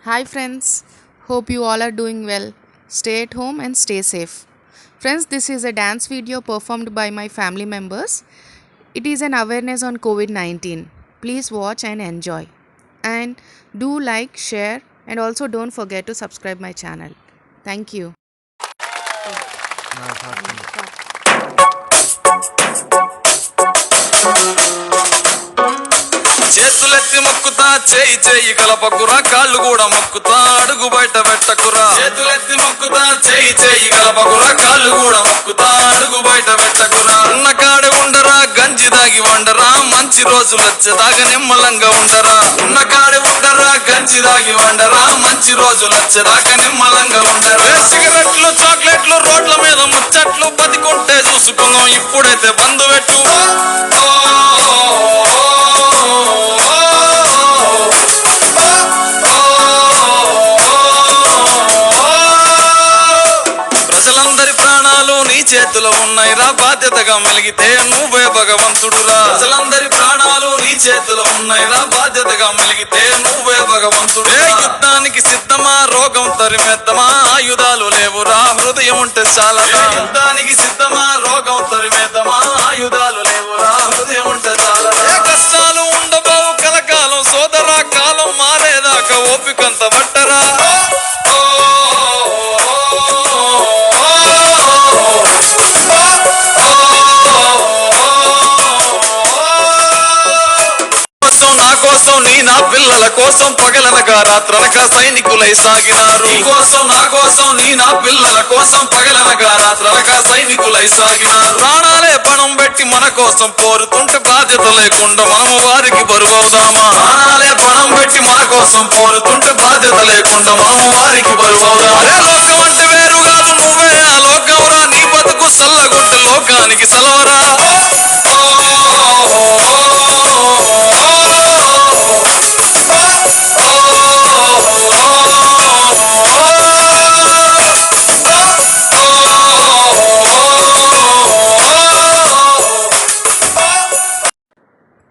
Hi friends, hope you all are doing well. Stay at home and stay safe. Friends, this is a dance video performed by my family members. It is an awareness on COVID-19. Please watch and enjoy. And do like, share, and also don't forget to subscribe my channel. Thank you. చేతులెత్తి మొక్కుతా చేయి చేయి కలపకురా కాళ్ళు కూడా మొక్కుతా అడుగు బయట పెట్టకురా చేతులెత్తి మొక్కుతా చేయి చేయి కలపకురా కాళ్ళు కూడా మొక్కుతా అడుగు బయట పెట్టకురా ఉన్న కాడే ఉండరా గంజి దాగి వండరా మంచి రోజులు వచ్చేదాకా నిమ్మలంగా ఉండరా ఉన్న కాడే ఉండరా గంజి దాగి వండరా మంచి రోజులు వచ్చేదాకా నిమ్మలంగా ఉండరా సిగరెట్లు చాక్లెట్లు రోడ్ల మీద ముచ్చట్లు బతికుంటే చూసుకుందాం ఇప్పుడైతే బంధు పెట్టు ప్రజలందరి ప్రాణాలు నీ చేతిలో ఉన్నాయిరా బాధ్యతగా మెలిగితే నువ్వే భగవంతుడురా ప్రజలందరి ప్రాణాలు నీ చేతిలో ఉన్నాయిరా బాధ్యతగా మెలిగితే నువ్వే భగవంతుడు యుద్ధానికి సిద్ధమా రోగం తరిమేద్దామా ఆయుధాలు లేవురా హృదయం ఉంటే చాలా యుద్ధానికి సిద్ధమా రోగం తరిమేద్దామా ఆయుధాలు లేవురా హృదయం ఉంటే చాలా కష్టాలు ఉండబోవు కలకాలం సోదరా కాలం మారేదాకా ఓపికంత పట్టరా కోసం నీ నా పిల్లల కోసం పగలనగా రాత్రనక సైనికులై సాగినారు నీ కోసం నా కోసం నీ నా పిల్లల కోసం పగలనగా రాత్రనక సైనికులై సాగినారు ప్రాణాలే పణం పెట్టి మన కోసం పోరుతుంటే బాధ్యత లేకుండా మనము వారికి బరువవుదామా ప్రాణాలే పణం పెట్టి మన కోసం పోరుతుంటే బాధ్యత లేకుండా మనము వారికి బరువవుదామా లోకం అంటే వేరు కాదు నువ్వే ఆ లోకవురా నీ బతుకు సల్లగుంటే లోకానికి సెలవరా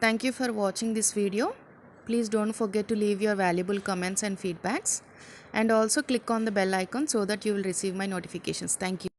Thank you for watching this video. Please don't forget to leave your valuable comments and feedbacks, and also click on the bell icon so that you will receive my notifications. Thank you.